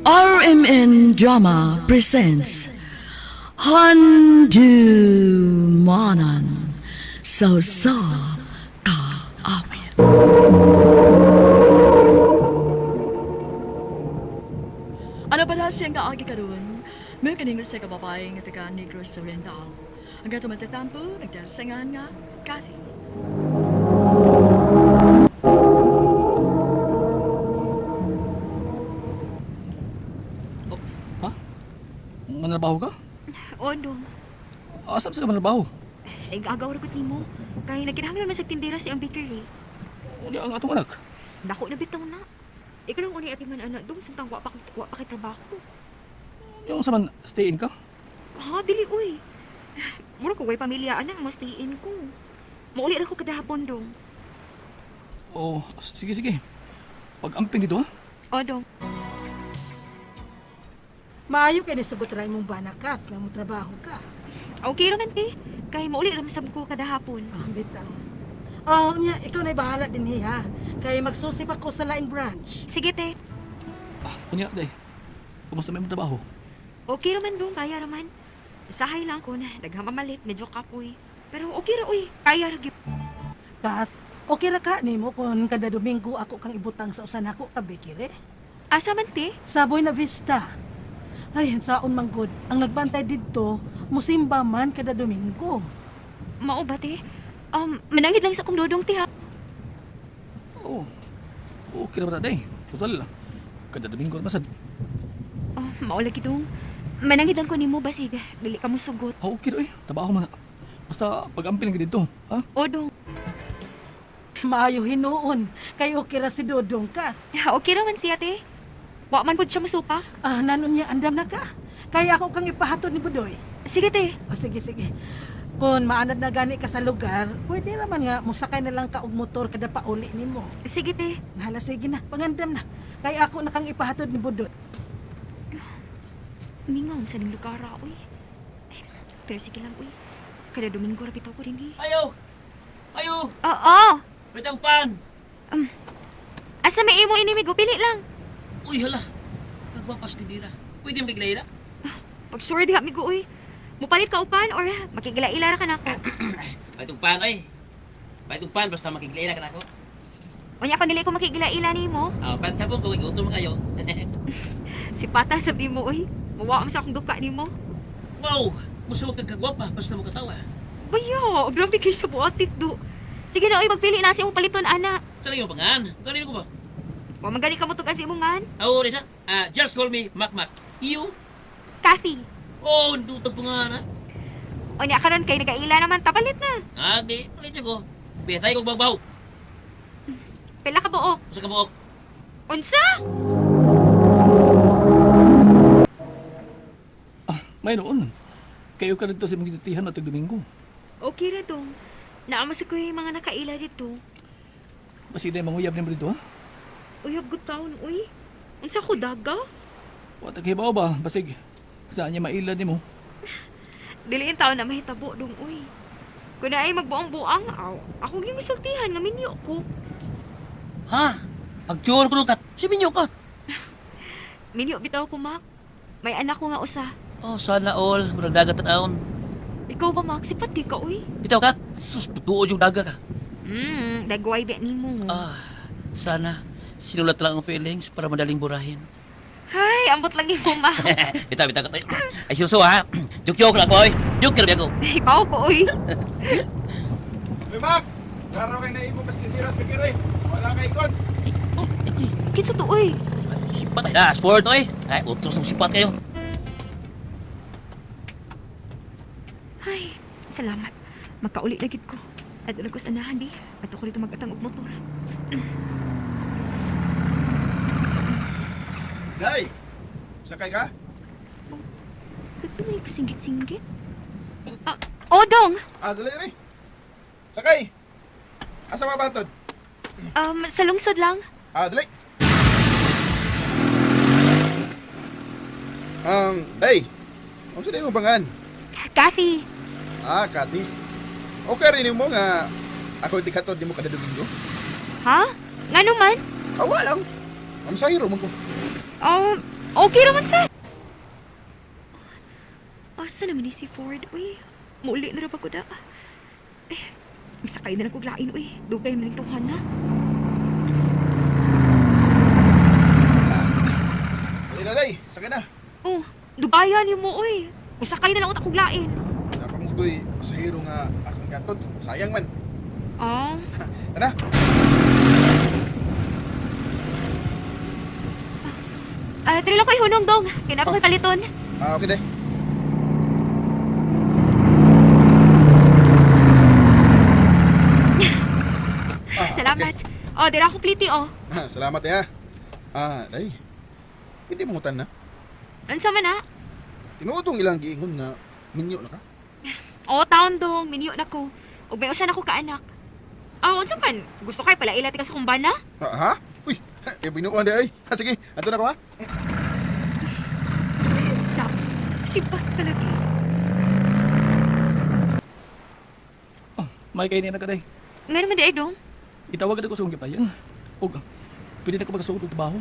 RMN Drama presents Handumanan So Ka Awit. Ano pala siyang kaagi karoon? May kaningos sa kababae nga taga Negros Oriental. Ang gato matatampo, nagdasangan nga, kasi. Ha? Manarbaho ka? O, dong. Asam sa ka manarbaho? Sa igagaw ragot nimo. Kaya nagkinahanglan naman sa tindera si ang bakery. Hindi ang atong anak. Dako na bitaw na. Ikaw lang uni ati man anak dong, samtang wa pa kay trabaho. Yung sa man, stay in ka? Ha, dili uy. Mura ko way pamilya anak, mo stayin ko. Mauli ra ko kada hapon dong. Oh, sige. Pag-amping dito ha? O, dong. Maayo kay nisugot ra imong banakat nga mo trabaho ka. Okay raman eh. Kaya mauli ra masab ko kada hapon. Bitaw. Oh, nya ikaw na bahala din ha. Kay magsusip ako sa laing branch. Sige te. Kunya, day. Kumusta may trabaho? Okay raman dong, kaya raman. Sahay lang ko na, naghamamalit, medyo kapoy. Pero okay ra uy, kaya ra gyud. Kath, okay ra ka nimo kung kada Domingo ako kang ibutang sa usan ako ka bekire? Asa man te? Sa Buena Vista. Ay, saon man gud. Ang nagbantay didto, musimba man kada Domingo. Mao ba te? Manangid lang sa akong dodong te ha. Oo. Okay naman na, day. Total, kada Domingo naman sad. Oh, mao lagi dong. Manangid lang ko nimo basig dili ka mo sugot. Okay rin, trabaho man na. Basta pag-amping lang dito, ha? O dong. Maayo hinuon. Kay okay ra si Dodong ka. Okay raman siya te. Wa man pud siya masupak. Nanon niya andam na ka. Kaya ako kang ipahatod ni Budoy. Sige te. Sige. Kung maanad na gani ka sa lugar, pwede naman nga musakay na lang ka og motor kada pauli nimo. Sige te. Nahala, sige na, pangandam na. Kaya ako na kang ipahatod ni Budoy. Mingaw sa ning lugar ra uy. Pero sige lang uy. Kada Domingo ra bitaw ko din eh. Ayo! Oo. Pitang pan! Asa may imo inimigo pili lang. Uy, hala! Kagwapas din nila. Pwede mo kiglayla? Pag sure diha migo uy. Mupalit ka upan or makigila-ila ra ka nako. Pitang pan, oy! Pitang pan, basta makiglayla ka na ako. Unya kon dili ko makigila-ila nimo. Pantapon ko, igutom kayo. Si Pata sab nimo uy. Mawa man sa akong duka nimo. Wow! Musuot kag kagwapa, basta mo katawa. Bayo, grabe kayo sa buatik do. Sige na, oy, magpili na sa imong paliton, ana. Sa lang yung pangan. Ganun ko ba? Wa man gani ka mutugan sa imong ngan. Oo, Risa. Just call me Mac. You? Kathy. Oh, ndutag pangan, ha? O niya karon kay nagaila naman, tapalit na. Di. Ulit siya ko. Betay kong bagbaw. Pila ka buok. Sa kabuok. Unsa? May noon. Kayo ka dito sa mga titihan at Domingo. Okay ra dong. Naama sa ko yung mga nakaila dito. Basi day manguyab niyo dito, ha? Uyab good taon, uy. Unsa ko daga? Wata kibaw ba? Basig. Saan niya mailad ni mo? Dili yung taon na mahitabo dong, uy. Kung na ay magbuang-buang, ako yung isultihan nga minyo ko. Ha? Pagtiyol ko nung kat. Si Minyo ka. Minyo bitaw ko, Mac. May anak ko nga usa. Oh, sana all. Murag dagat at aon. Ikaw ba, Mac? Sipat di ka, uy. Bitaw ka. Sus, tutuod yung daga ka. Dagway di nimo. Sana. Sinulat lang ang feelings para madaling burahin. Hay, ambot lagi mo, Mac. Bitaw ka tayo. Ay, suso ha. Joke lang, boy. Joke lang ako. Ipaw ko, uy. Uy, Mac! Laro kayo na ibo mas tindira sa pikir eh. Wala kay ikot. Kinsa to, uy. Sipat ay. Sport to eh. Ay, utros ng sipat kayo. Ay, salamat. Magkauli lagid ko. At doon ko sa anahan di. At ako rito mag-atang og motor. Day! Sakay ka? Ba't mo kasinggit-singgit? Dong! Dali rin. Sakay! Asa mga bantod? Sa lungsod lang. Dali. Day! Ang sila mo bangan? Kathy. Kati. Okay rin mo nga ako itikatod di mo kada Domingo. Ha? Nga naman? Awa lang. Ang sahiro mo ko. Okay raman sa. Asa naman ni si Ford, uy. Mauli na ra ba ko da? Eh, masakay na lang kong lain, uy. Dugay man itong hana. Dali na, day. Sakay na. Oh, dubayan niyo mo, uy. Masakay na lang akong lain. Napamugdoy sa hero nga akong gatod. Sayang man. Ah, Tara. trilo ko ihunong dong. Kinapa ko'y kaliton. Okay, day. Salamat. Oh, dira akong pliti, oh. Salamat ya. Day. Hindi mo ngutan na. Unsa man na? Tinuotong ilang giingon nga minyo na ka. Oh, taon dong. Minyo na ko. Ug may usan ako ka anak. Unsa man? Gusto kay pala ilati ka sa kumbana? Ha? Uy, binukuhan day ay. Sige, ato na ko ha. Siya, sipat palagi. May kainin na ka, day. Nga naman di ay dong. Itawag na ko sa kong kipayan. O, pwede na ko magkasuot ng trabaho.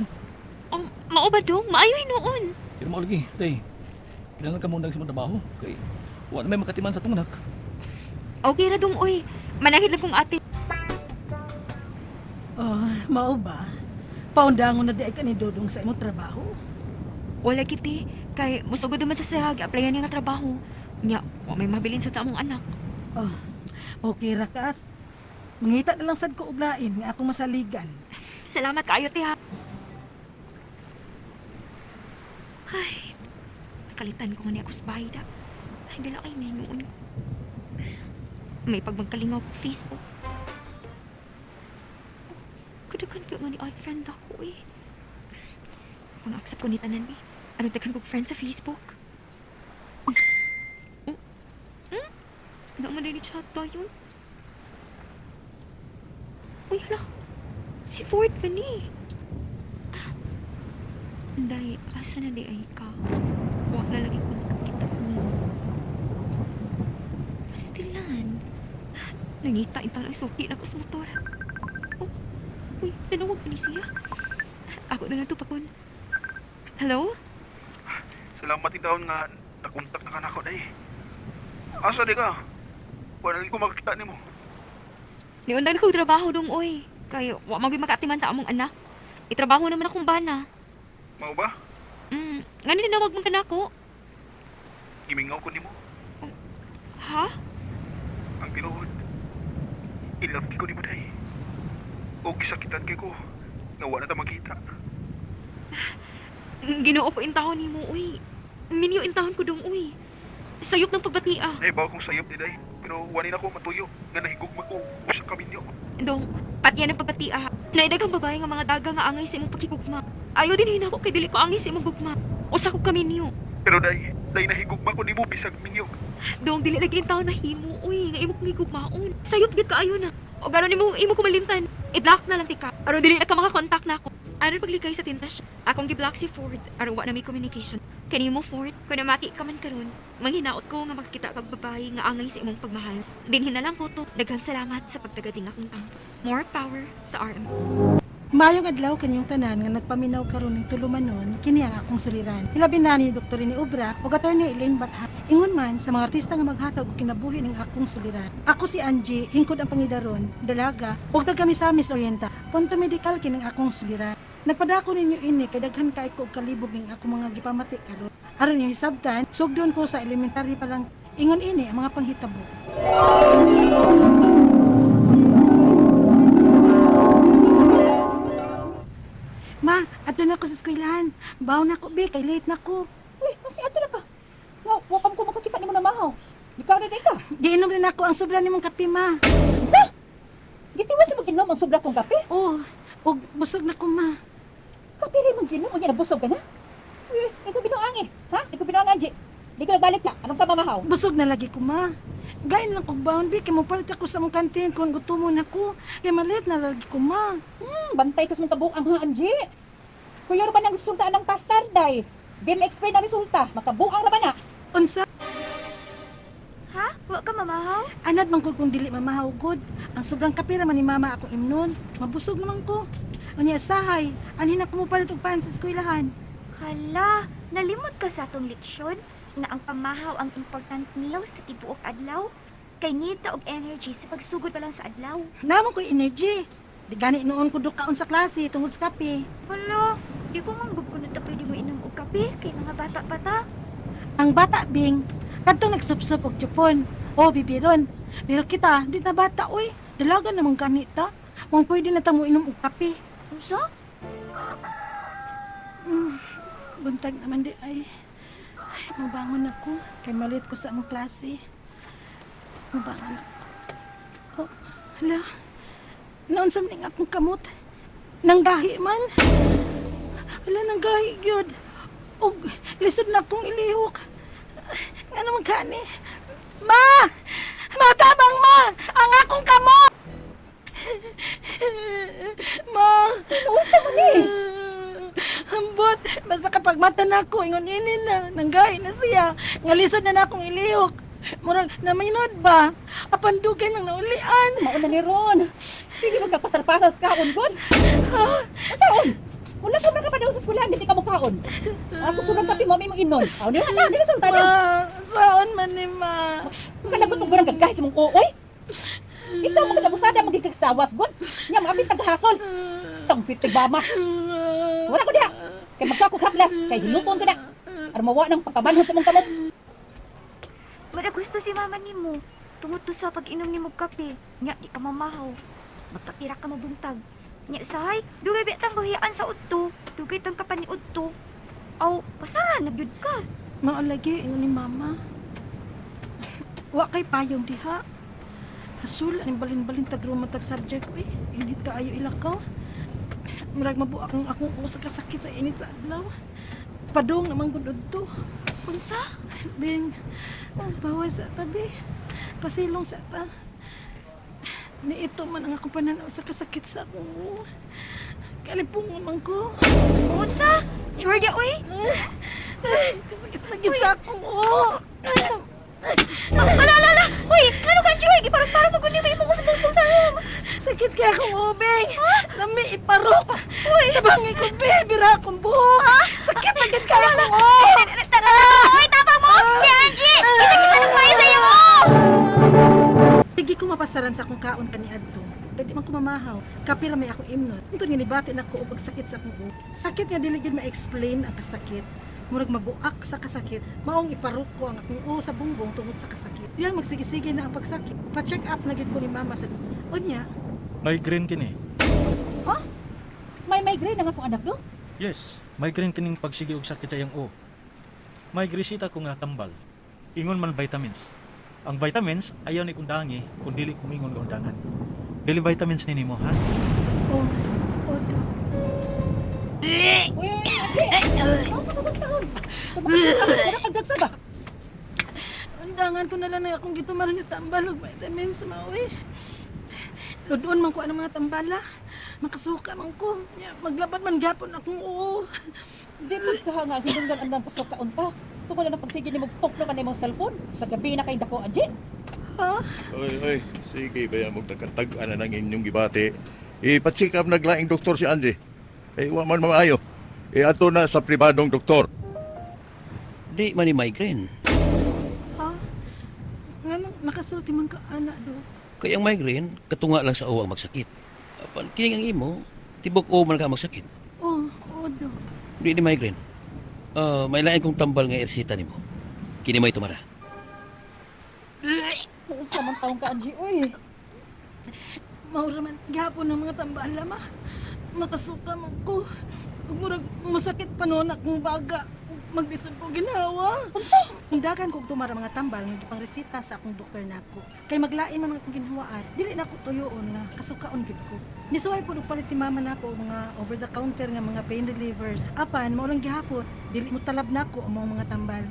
Mao ba dong? Maayo noon. Pero mo lagi, day. Kailangan ka muna sa mga trabaho. Kay, wala may makatiman sa itong anak. Okay ra dong, uy. Manahid lang kong ate. Oh, mao ba? Paundangon na di ay ka ni Dodong sa imong trabaho. Wala kiti. Kay musugod naman siya sa gi-applyan niya nga trabaho. Nya, wa may mabilin sa among anak. Oh, okay ra ka. Mangita na lang sad ko og lain nga akong masaligan. Salamat kaayo, ti ha. Ay, nakalitan ko nga ni ako sa bahay da. Ay, dala ay noon. May pagmagkalingaw ko Facebook. Kadagan ka nga ni odd friend ako eh. Kung na-accept ko ni tanan eh. Ano tagan kong friend sa Facebook? Naman din ni chat ba yun? Uy, hala. Si Ford pa ni. Day, asa na di ay ka? Huwag na lagi ko nakakita mo. Pastilan. Nangita ito lang suki na ko sa motor. Oh, uy, tinawag pa ni siya. Ako na lang ito pakon. Hello? Salamat itaon nga nakontak na ka na ako day. Asa di ka? Wala ko makakita nimo. Niundan ko trabaho dong, oy. Kaya, wa maging makatiman sa among anak. Itrabaho naman akong bana. Mao ba? Nga ninawag mong kanako. Gimingaw ko nimo. Ha? Ang tinuod. Ilove ko nimo day. O gisakitan kay ko. Nga wala ta makita. Ginoo ko intahon ni mo, uy. Minyo intahon ko dong, uy. Sayop ng pagbatia. Ay, bawa kong sayop ni day. Pero wanin ako matuyo. Nga nahigugma ko sa kaminyo. Dong, patya ng pagbatia. Naidagang babae nga mga daga nga angay sa imong pakigugma. Ayaw din hinako kay dili ko angay sa imong gugma. Usa ko kami niyo. Pero day nahigugma ko nimo bisag minyo. Dong, dili lagi intahon na himo, uy. Nga imong gugmaon. Sayop gid kaayo na. O gano'n imo ko malimtan. I-block na lang tika. Aron dili na ka makakontak na ako. Aron pagligay sa tintas. Akong gi-block si Ford. Aron wa na may communication. Kani mo Ford, kung namati ka man karon, manghinaot ko nga makakita kag babae nga angay sa imong pagmahal. Dinhin na lang ko to. Daghang salamat sa pagtagading akong tampo. More power sa RM. Mayong adlaw kanyang tanan nga nagpaminaw karon ning tulumanon kini ang akong suliran. Hilabi na ni Dr. ni Obra o Attorney Elaine Batha. Ingon man sa mga artista nga maghatag og kinabuhi ning akong suliran. Ako si Angie, hingkod ang pangidaron, dalaga, ug kami sa Miss Orienta. Punto medical kining akong suliran. Nagpadako ninyo ini kay daghan kay ko og kalibog ning akong mga gipamati karon. Aron niyo hisabtan, sugdon ko sa elementary pa lang. Ingon ini ang mga panghitabo. Ma, ato na ko sa eskwelahan. Baw na ko, be, kay late na ko. Uy, kasi ato na ka. Wa pa ko makakita ni mo na mahaw. Ikaw na ka. Giinom rin ako ang sobra nimong kape, ma. Gitiwas mo ginom ang sobra kong kape. Oh, og busog na ko, ma. Kape rin mong ginom, ang nabusog ka na. Uy, ikaw binuang eh. Ha? Ikaw binuang Angie. Di ka nagbalik na. Anong ka mamahaw? Busog na lagi ko, ma. Gain lang kong baon, be, kay mo palit ako sa mong kantin kung gutomon ako. Kay malit na lagi ko, ma. Bantay kas mong kabuang ha, Angie. Kuya ba nang resulta ng pasar, day? Game explain na resulta. Makabuang na ba na? Unsa? Ha? Wa ka mamahaw? Anad man ko kung dili mamahaw good. Ang sobrang kape raman ni mama akong imnon. Mabusog naman ko. Unya sahay, anhin ako mo palit og pan sa eskwelahan. Hala, nalimot ka sa atong leksyon na ang pamahaw ang important nilaw sa tibuok adlaw. Kay need ta og energy sa pagsugod pa lang sa adlaw. Naman ko energy. Di gani noon ko dukaon sa klase tungod sa kape. Hala, di ko manggod ko na ta pwede mo inom og kape kay mga bata pa ta. Ang bata bing, kadtong nagsupsup og chupon. O bibiron. Pero kita, di na bata oy. Dalaga namang ganita. Mong pwede na ta mo inom og kape. Unsa? Buntag naman di ay. Mabangon ako. Kay malit ko sa among klase. Mabangon ako. Oh, hala. Noon sa ning akong kamot. Nanggahi man. Hala, nanggahi gyud. Og lisod na akong ilihok. Ano man kani? Ma! Matabang ma! Ang akong kamot! Ma! Unsa man ni? Ambot, basta kapag mata na ako, ingon ini na, nanggahi na siya, ngalisod na akong ilihok. Murag, naminod ba? Apandugay ng naulian. Mauna ni Ron. Sige magkapasar-pasas kaon kon. Asaon? Wala ka makapadao sa eskwelahan, hindi ka mukhaon. Ako sunod kape mo, may mong inon. Aw, nila na, nila sa tanan. Ma, saon man ni ma. Kalagot mo burang gagkahis mong uoy. Ikaw mga nabusada magigagsawas gon. Nya maapit taghasol. Sampit tigbama. Wala ko diha. Kay magkakog haplas, kay hiluton ko na. Armawa ng pagkabanhon sa mong kamot. Wala gusto si mama nimo. Tungod to sa pag-inom nimo og kape. Nya di ka mamahaw. Magkatira ka mabuntag. Nya sahay, dugay bitang bahiyaan sa udto. Dugay tang kapan ni udto. Aw, pasara na gyud ka. Mao lagi, ingon ni mama. Wa kay payong diha. Hasul, aning balin-balin tagruman tag subject, uy. Init ka ayo ilakaw. Murag mabuak ang akong usa ka sakit sa init sa adlaw. Padong namang gudod to. Unsa? Bing, bawas sa tabi. Pasilong sa ta. Ni ito man ang akong pananaw sa kasakit sa akong kalipong man ko. Unsa? Sure di oy. Kasakit lagi sa akong Alala! Uy, ano ka, Joy? Iparang-parang magunin mo yung mga sa room. sakit kaya akong ubing. Lami iparok. Uy, tabangi ko, bira akong buhok. Sakit lagi kaya akong Uy, tapang mo! Si Angie! Kita ng may sa'yo mo! Sige ko mapasaran sa akong kaon kani adto. Pwede man ko mamahaw. Kapira may akong imnon. Ito nilibati na ko og sakit sa akong ulo. Sakit nga dili gyud ma-explain ang kasakit. Murag mabuak sa kasakit. Maong iparok ko ang akong ulo sa bungbong tungod sa kasakit. Diya magsige-sige na ang pagsakit. Pa-check up na gyud ko ni mama sa unya. Migraine kini. May migraine ang akong anak do. Yes, migraine kining pagsige og sakit sa iyang o. May grisita ko nga tambal. Ingon man vitamins. Ang vitamins ayaw ni kundangi kung dili kumingon nga undangan. Dili vitamins ni nimo ha. Oh, odo. Uy, Wala kang dagsa ba? Undangan ko na lang na akong gitumaran nga tambal og vitamins maoy. Ludoon man ko ang mga tambala. Makasuka man ko. Nya, maglabad man gapon akong uo. Di mo ka nga hinungdan ang pasok kaon pa. Tungkol na ng pagsige ni magtuklo ka na imong cellphone. Sa gabi na kay dako, Angie. Ha? Oy, sige ba yan magtakatag-an na ng inyong gibati. Ipatsik up naglaing doktor si Angie. Wa man maayo. Ato na sa pribadong doktor. Di man ni migraine. Ha? Nga nakasulti man ka anak do. Kaya ang migraine, katunga lang sa uwang magsakit. Apan kining ang imo, tibok o man ka magsakit. Oh, odo. Di ni migraine. May lain kong tambal nga ersita nimo. Kini may tumara. Sa man taong ka, Angie, uy. Maura man gapon ng mga tambala ma. Makasuka man ko. Ug murag masakit pa noon akong baga. Magbisan ko ginawa. Hindagan ko og tumara mga tambal nga gipang resita sa akong doktor nako. Kay maglain man ang akong ginhawaan. Dili na ko tuyoon nga kasukaon gid ko. Nisuway po palit si mama nako og mga over the counter nga mga pain relievers. Apan mao lang gihapon, dili mo talab nako ang mga tambal.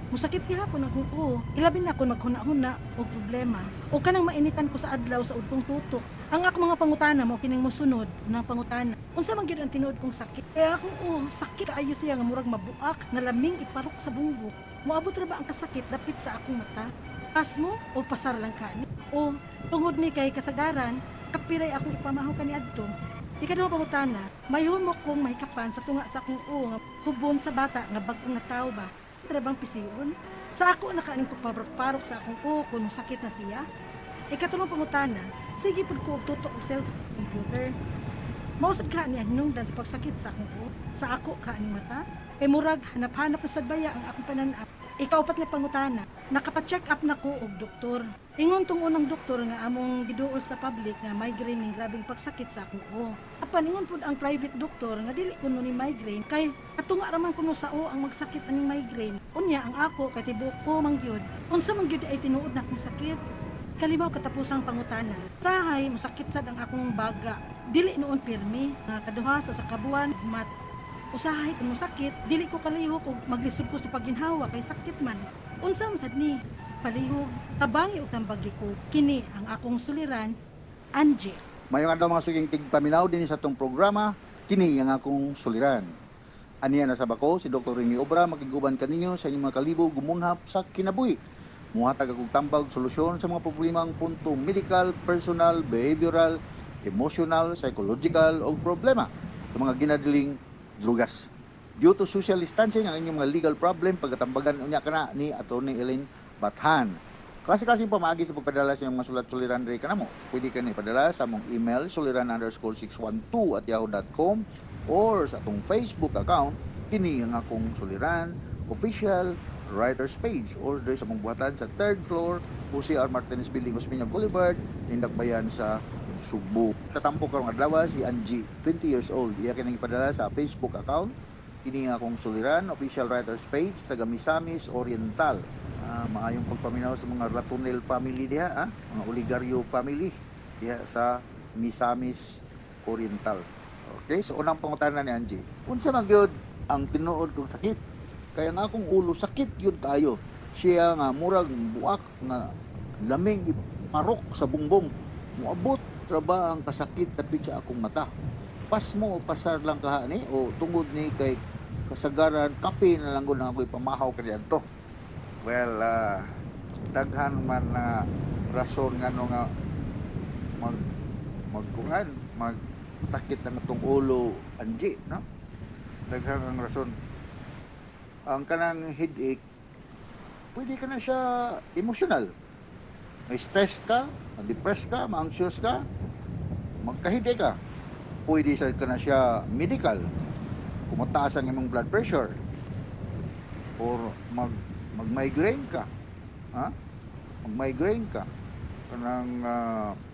Musakit gihapon akong oo. Ilabi na ako maghuna-huna og problema. O kanang mainitan ko sa adlaw sa udtong tutok. Ang ako mga pangutana mo kining mosunod ng pangutana. Unsa man gyud ang tinuod kong sakit? Kaya akong sakit kaayo siya nga murag mabuak, nga laming iparok sa bunggo. Moabot ra ba ang kasakit dapit sa akong mata? Asmo o pasar lang kani? O tungod ni kay kasagaran, kapiray akong ipamahaw kani adto. Ikaduha pangutana, may humok kong mahikapan sa tunga sa akong o nga tubon sa bata nga bag-ong nataw ba? Trabang pisiyon. Sa ako nakaaning pagpaparok sa akong o kung sakit na siya. Ikatulong pangutana, sige pud ko og tutok og cell computer. Mausad ka niya hinungdan sa pagsakit sa akong o. Sa ako ka aning mata. Kay murag hanap-hanap na sadbaya ang akong pananap. Ikaupat nga pangutana, nakapa-check up na ko og doktor. Ingon tong unang doktor nga among giduol sa public nga migraine ning grabeng pagsakit sa akong o. Apan ingon pud ang private doktor nga dili kuno ni migraine kay atunga raman kuno sa o ang magsakit aning migraine. Unya ang ako kay tibuok ko mangyud. Unsa man gyud ay tinuod na akong sakit? Kalimaw katapusang pangutana. Sahay musakit sad ang akong baga. Dili noon pirmi nga kaduha sa kabuan mat usahay kung masakit, dili ko kalihok og maglisod ko sa pagginhawa kay sakit man. Unsa man sad ni? Palihog, tabangi og tambagi ko. Kini ang akong suliran, Angie. Mayong adlaw mga suging tigpaminaw din sa atong programa, kini ang akong suliran. Aniya na sa bako si Dr. Ringy Obra makiguban kaninyo sa inyong mga kalibo gumunhap sa kinabuhi. Muhatag akong tambag solusyon sa mga problemang punto medical, personal, behavioral, emotional, psychological o problema sa mga ginadiling drugas. Due to social distancing ang inyong mga legal problem pagkatambagan unya kana ni Atty. Elaine Bathan. Klase-klaseng pamaagi sa pagpadala sa inyong mga sulat-suliran diri kanamo. Pwede ka ni padala sa among email suliran_612@yahoo.com or sa atong Facebook account kini ang akong suliran official writers page or diri sa among buhatan sa 3rd floor OCR Martinez Building, Osmeña Boulevard, Tindagbayan sa Subo. Tatampo karong adlaw si Angie, 20 years old. Iya kining ipadala sa Facebook account. Kini nga akong suliran, official writers page, taga Misamis Oriental. Maayong pagpaminaw sa mga Ratonel family diha, mga oligaryo family diha sa Misamis Oriental. Okay, so unang pangutana ni Angie. Unsa man gyud ang tinuod kong sakit? Kaya nga akong ulo sakit yun kayo. Siya nga murag buak nga laming iparok sa bungbong. Muabot traba ang kasakit tapi sa akong mata. Pas mo pasar lang kaha ni o tungod ni kay kasagaran kape na lang gud ako ipamahaw kaniadto. Well, daghan man na rason ngano nga magsakit ang atong ulo Angie, no? Daghan ang rason. Ang kanang headache pwede ka na siya emotional. May stress ka, ma-depress ka, ma-anxious ka, magkahide ka. Pwede ka na siya medical, kung mataas ang imong blood pressure, or mag-migraine ka. Ha? Mag-migraine ka kanang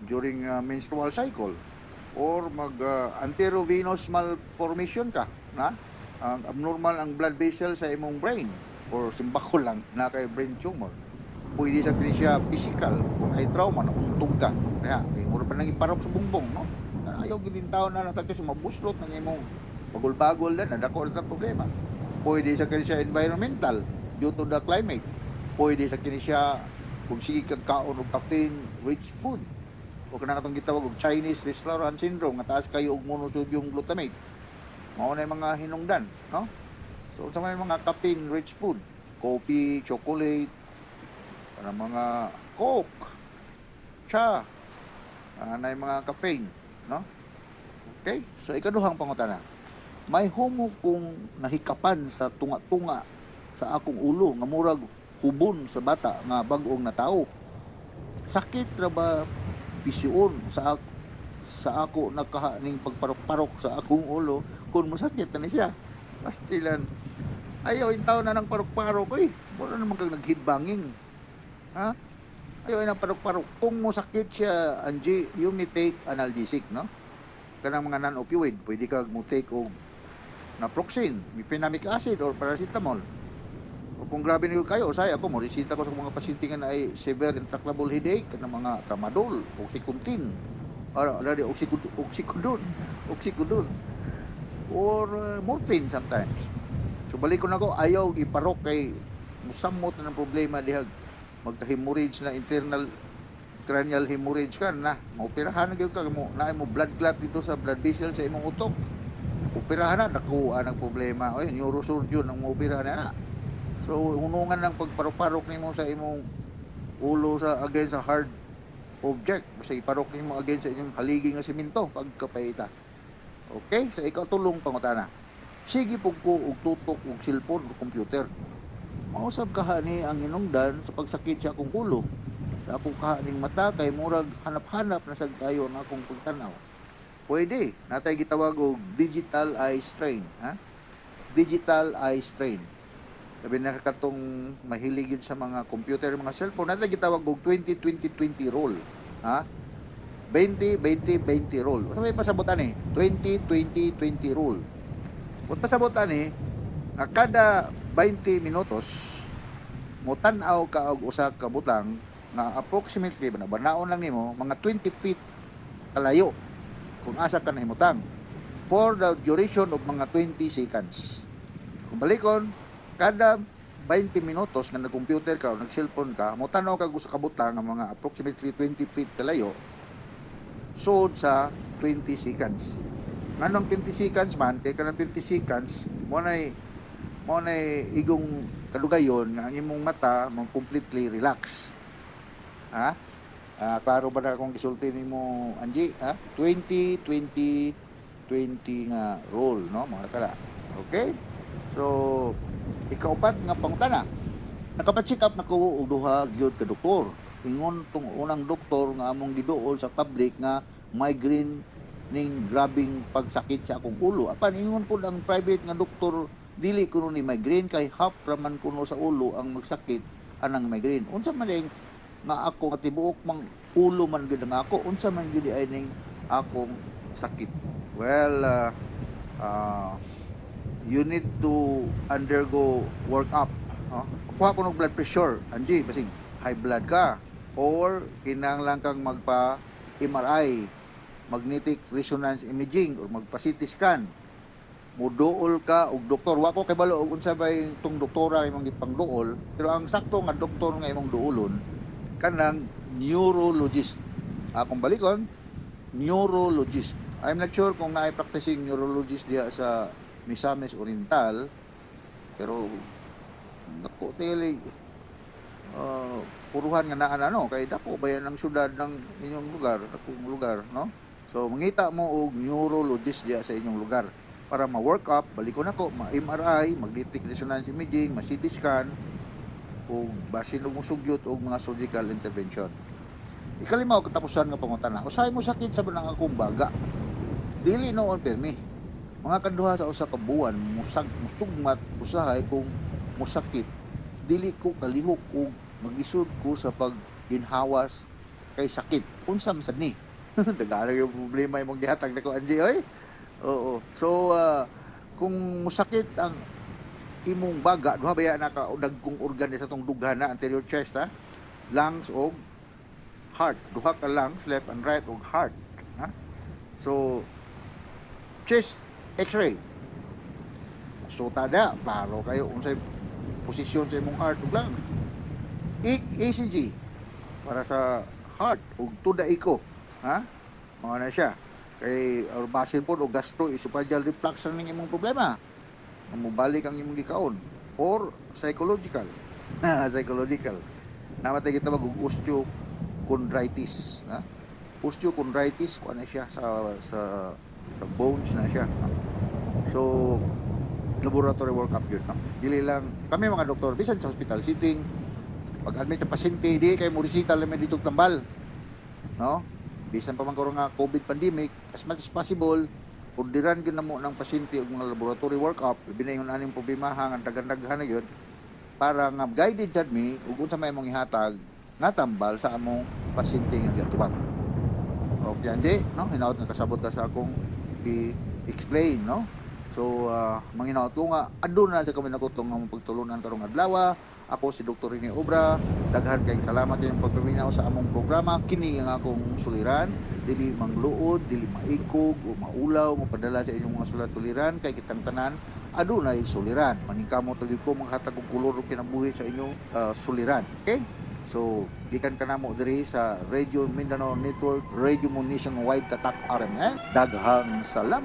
during menstrual cycle, or anterovenous malformation ka. Na? Abnormal ang blood vessel sa imong brain, or simbako lang na kay brain tumor. Pwede sa siya physical kung ay trauma na untog ka kaya mura pa nang iparok sa bumbong, no? Ayaw gilintaw na natagkas mabuslot ng imong bagol-bagol na nadako na problema. Pwede sa siya environmental due to the climate. Pwede sa siya kung sige kang kaon og caffeine rich food o kanang atong gitawag og Chinese restaurant syndrome nga taas kayo og monosodium glutamate. Mao na mga hinungdan, no? So sa mga caffeine rich food, coffee, chocolate, para mga coke, cha, na mga caffeine, no? Okay? So ikaduhang pangutana. May humo kong nahikapan sa tunga-tunga sa akong ulo nga murag hubon sa bata nga bag-ong natao. Sakit ra ba pisyon sa ako nakahaning pagparok-parok sa akong ulo kung masakit na siya. Pastilan. Ayaw yung tao na ng parok-parok. Uy, mura naman kang naghidbanging. Ha? Ayaw yung parok-parok. Kung masakit siya, Angie, you may take analgesic, no? Kanang mga non-opioid, pwede kag mo take og naproxen, mefenamic acid or paracetamol. O kung grabe niyo kayo, saya ako mo resita ko sa mga pasyente nga na ay severe intractable headache, kanang mga tramadol, oxycontin, or oxycodone, or morphine sometimes. So balik ko na ko, ayaw iparok kay musamot na ng problema dihag magka-hemorrhage na internal cranial hemorrhage ka na maoperahan na gyud ka mo na mo blood clot dito sa blood vessel sa imong utok. Operahan na nakuha ng problema. Oy, neurosurgeon ang maoperahan na. So hunungan ng pagparok-parok nimo sa imong ulo sa against sa hard object. Sa iparok nimo against sa inyong haligi nga semento pagkapayita. Okay? So ikaw tulong pangutana. Sige pug ko og tutok og cellphone o computer. Mausab kahani ang hinungdan sa pagsakit sa akong ulo. Sa akong kahaning mata kay murag hanap-hanap na sad kayo ang akong pagtanaw. Pwede, natay gitawag og digital eye strain, ha? Digital eye strain. Sabi na katong mahilig yun sa mga computer, mga cellphone, natay gitawag og 20-20-20 rule, ha? 20-20-20 rule. Sabi pasabutan eh, 20-20-20 rule. Kung pasabutan eh, nga kada 20 minutos, mutanaw ka og usa ka butang na approximately banaon lang nimo mga 20 feet kalayo kung asa ka nahimutang for the duration of mga 20 seconds. Kung balikon, kada 20 minutos na nag-computer ka o nag-cellphone ka, mutanaw ka sa kabutang ng mga approximately 20 feet kalayo sud sa 20 seconds. Nganong 20 seconds man, kay kanang 20 seconds, mo na igong kalugayon nga ang imong mata mo completely relax. Ha? Klaro ba na akong gisulti nimo Angie, ha? 20-20-20 nga rule, no? Mga kala. Okay? So, ikaupat nga pangutana. Nakapacheck up na ko og duha gyud ka doktor. Ingon tong unang doktor nga among giduol sa public nga migraine ning grabing pagsakit sa akong ulo. Apan ingon pud ang private nga doktor dili kuno ni migraine kay half raman kuno sa ulo ang magsakit anang migraine. Unsa man ding nga ako nga tibuok mang ulo man gid nga ako, unsa man gid ay ning akong sakit. Well, you need to undergo workup, no? Kuha ko ng blood pressure, Angie, basig high blood ka or kinahanglan kang magpa MRI, magnetic resonance imaging or magpa CT scan. Muduol ka og doktor. Wa ko kay balo og unsa bay tong doktora imong gipangduol, pero ang sakto nga doktor nga imong duolon kanang neurologist. Akong balikon, neurologist. I'm not sure kung naay practicing neurologist diya sa Misamis Oriental, pero dako tili puruhan nga naa ano kay dako bayan ang syudad ng inyong lugar, akong lugar, no? So mangita mo og neurologist diya sa inyong lugar para ma-work up, balikon ako, ma-MRI, magnetic resonance imaging, ma-CT scan, o basin og musugyot og mga surgical intervention. Ikalimaw katapusan nga pangutana. Usahay mo sakit sa banang akong baga. Dili noon permi. Mga kaduha sa usa ka buwan musugmat usahay kung musakit. Dili ko kalihok og magisud ko sa pagginhawas kay sakit. Unsa man sad ni? Dagara yung problema imong gihatag nako Angie oy. Oo. So kung musakit ang imong baga, duha baya naka dagkong organ sa tong dughana, anterior chest, ha? Lungs o heart. Duha ka lungs, left and right og heart, ha? So chest x-ray. So tada, klaro kayo unsay posisyon sa imong heart ug lungs. ECG para sa heart ug tuda iko, ha? Mao na siya. Kay or basin po og gastroesophageal reflux ang imong problema. Mubalik ang imong gikaon or psychological. Psychological. Namatay kita mag osteochondritis, ha? Osteochondritis ko na siya sa bones na siya. So laboratory workup yun, no? Dili lang kami mga doktor bisan sa hospital sitting pag admit ang pasyente di kay mo resita lang dito tambal, no? Bisan pa man karon nga COVID pandemic, as much as possible orderan gyud namo ng pasyente og mga laboratory workup, binayon aning problema hang daghan-daghan na gyud para nga guided jud me ug unsa may imong ihatag nga tambal sa among pasyente nga gatuwag. Okay, andi, no? Hinaot nga kasabot ta sa akong i-explain, no? So, manginaot ko nga aduna sa kami nakutong nga pagtulunan karong adlaw. Ako si Dr. Rene Obra. Daghan kayong salamat sa inyong pagpaminaw sa among programa. Kini nga akong suliran, dili mangluod, dili maikog o maulaw, mapadala sa inyong mga sulat-tuliran kay kitang tanan adunay suliran. Maningkamo tuloy ko maghatag og kulor og kinabuhi sa inyong suliran. Okay? So, gikan ka namo diri sa Radio Mindanao Network, Radio mo nationwide tatak RMN. Daghang salamat.